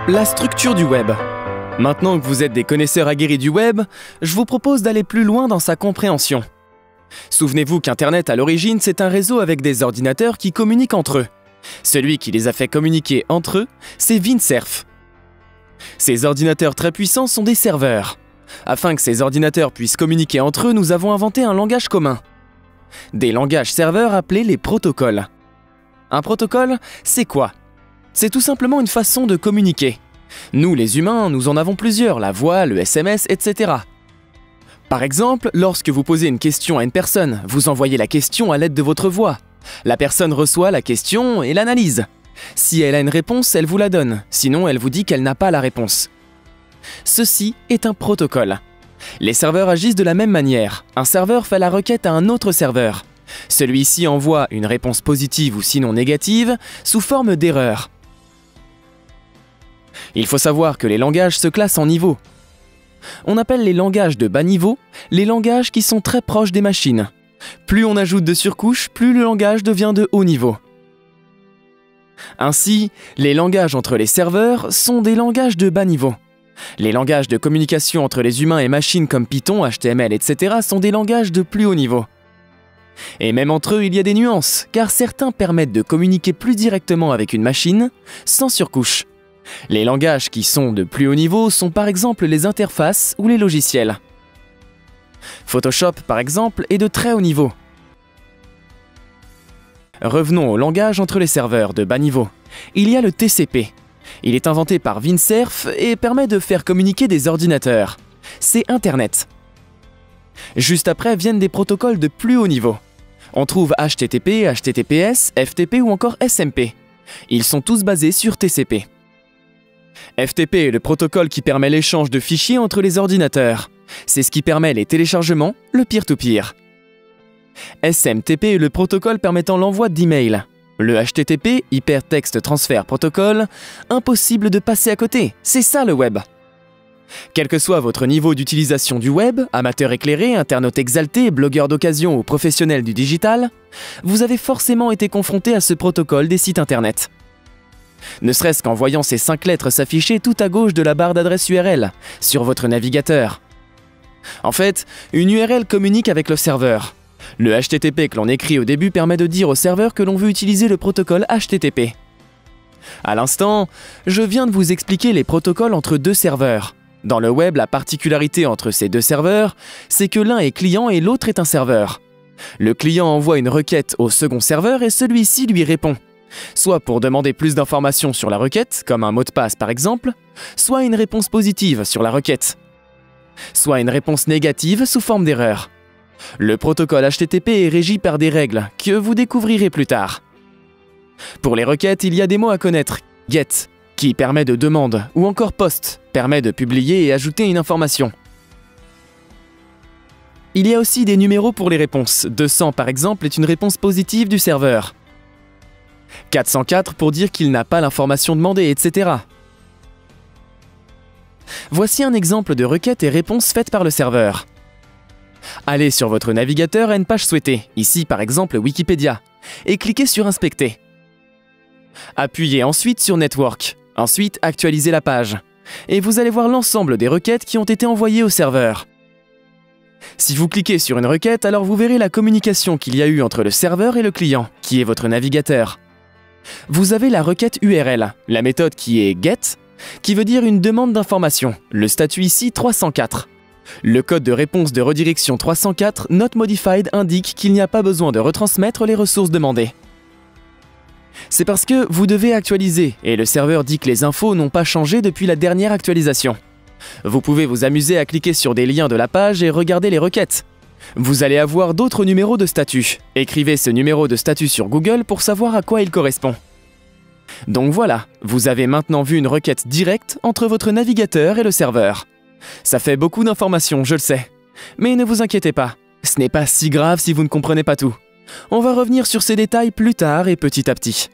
La structure du web. Maintenant que vous êtes des connaisseurs aguerris du web, je vous propose d'aller plus loin dans sa compréhension. Souvenez-vous qu'Internet à l'origine, c'est un réseau avec des ordinateurs qui communiquent entre eux. Celui qui les a fait communiquer entre eux, c'est Windsurf. Ces ordinateurs très puissants sont des serveurs. Afin que ces ordinateurs puissent communiquer entre eux, nous avons inventé un langage commun. Des langages serveurs appelés les protocoles. Un protocole, c'est quoi? C'est tout simplement une façon de communiquer. Nous, les humains, nous en avons plusieurs, la voix, le SMS, etc. Par exemple, lorsque vous posez une question à une personne, vous envoyez la question à l'aide de votre voix. La personne reçoit la question et l'analyse. Si elle a une réponse, elle vous la donne, sinon elle vous dit qu'elle n'a pas la réponse. Ceci est un protocole. Les serveurs agissent de la même manière. Un serveur fait la requête à un autre serveur. Celui-ci envoie une réponse positive ou sinon négative sous forme d'erreur. Il faut savoir que les langages se classent en niveaux. On appelle les langages de bas niveau les langages qui sont très proches des machines. Plus on ajoute de surcouches, plus le langage devient de haut niveau. Ainsi, les langages entre les serveurs sont des langages de bas niveau. Les langages de communication entre les humains et machines comme Python, HTML, etc. sont des langages de plus haut niveau. Et même entre eux, il y a des nuances, car certains permettent de communiquer plus directement avec une machine, sans surcouche. Les langages qui sont de plus haut niveau sont par exemple les interfaces ou les logiciels. Photoshop, par exemple, est de très haut niveau. Revenons au langage entre les serveurs de bas niveau. Il y a le TCP. Il est inventé par Windsurf et permet de faire communiquer des ordinateurs. C'est Internet. Juste après viennent des protocoles de plus haut niveau. On trouve HTTP, HTTPS, FTP ou encore SMP. Ils sont tous basés sur TCP. FTP est le protocole qui permet l'échange de fichiers entre les ordinateurs. C'est ce qui permet les téléchargements, le peer-to-peer. SMTP est le protocole permettant l'envoi d'emails. Le HTTP, Hypertext Transfer Protocol, impossible de passer à côté, c'est ça le web. Quel que soit votre niveau d'utilisation du web, amateur éclairé, internaute exalté, blogueur d'occasion ou professionnel du digital, vous avez forcément été confronté à ce protocole des sites internet. Ne serait-ce qu'en voyant ces 5 lettres s'afficher tout à gauche de la barre d'adresse URL, sur votre navigateur. En fait, une URL communique avec le serveur. Le HTTP que l'on écrit au début permet de dire au serveur que l'on veut utiliser le protocole HTTP. À l'instant, je viens de vous expliquer les protocoles entre deux serveurs. Dans le web, la particularité entre ces deux serveurs, c'est que l'un est client et l'autre est un serveur. Le client envoie une requête au second serveur et celui-ci lui répond. Soit pour demander plus d'informations sur la requête, comme un mot de passe par exemple, soit une réponse positive sur la requête, soit une réponse négative sous forme d'erreur. Le protocole HTTP est régi par des règles que vous découvrirez plus tard. Pour les requêtes, il y a des mots à connaître. GET, qui permet de demande, ou encore POST, permet de publier et ajouter une information. Il y a aussi des numéros pour les réponses. 200 par exemple est une réponse positive du serveur. 404 pour dire qu'il n'a pas l'information demandée, etc. Voici un exemple de requête et réponse faite par le serveur. Allez sur votre navigateur à une page souhaitée, ici par exemple Wikipédia, et cliquez sur Inspecter. Appuyez ensuite sur Network, ensuite actualisez la page, et vous allez voir l'ensemble des requêtes qui ont été envoyées au serveur. Si vous cliquez sur une requête, alors vous verrez la communication qu'il y a eu entre le serveur et le client, qui est votre navigateur. Vous avez la requête URL, la méthode qui est GET, qui veut dire une demande d'information, le statut ici 304. Le code de réponse de redirection 304 Not Modified indique qu'il n'y a pas besoin de retransmettre les ressources demandées. C'est parce que vous devez actualiser, et le serveur dit que les infos n'ont pas changé depuis la dernière actualisation. Vous pouvez vous amuser à cliquer sur des liens de la page et regarder les requêtes. Vous allez avoir d'autres numéros de statut. Écrivez ce numéro de statut sur Google pour savoir à quoi il correspond. Donc voilà, vous avez maintenant vu une requête directe entre votre navigateur et le serveur. Ça fait beaucoup d'informations, je le sais. Mais ne vous inquiétez pas, ce n'est pas si grave si vous ne comprenez pas tout. On va revenir sur ces détails plus tard et petit à petit.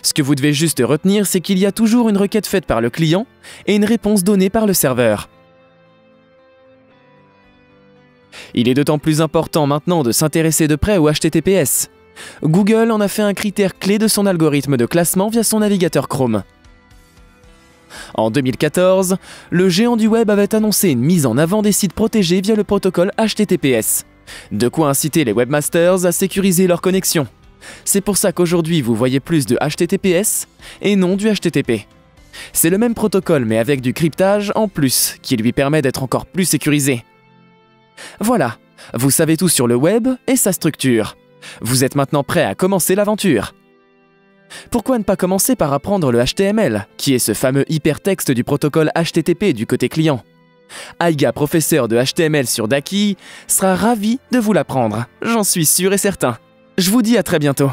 Ce que vous devez juste retenir, c'est qu'il y a toujours une requête faite par le client et une réponse donnée par le serveur. Il est d'autant plus important maintenant de s'intéresser de près au HTTPS. Google en a fait un critère clé de son algorithme de classement via son navigateur Chrome. En 2014, le géant du web avait annoncé une mise en avant des sites protégés via le protocole HTTPS. De quoi inciter les webmasters à sécuriser leur connexion. C'est pour ça qu'aujourd'hui vous voyez plus de HTTPS et non du HTTP. C'est le même protocole mais avec du cryptage en plus qui lui permet d'être encore plus sécurisé. Voilà, vous savez tout sur le web et sa structure. Vous êtes maintenant prêt à commencer l'aventure. Pourquoi ne pas commencer par apprendre le HTML, qui est ce fameux hypertexte du protocole HTTP du côté client? Aiga, professeur de HTML sur Daki, sera ravi de vous l'apprendre, j'en suis sûr et certain. Je vous dis à très bientôt.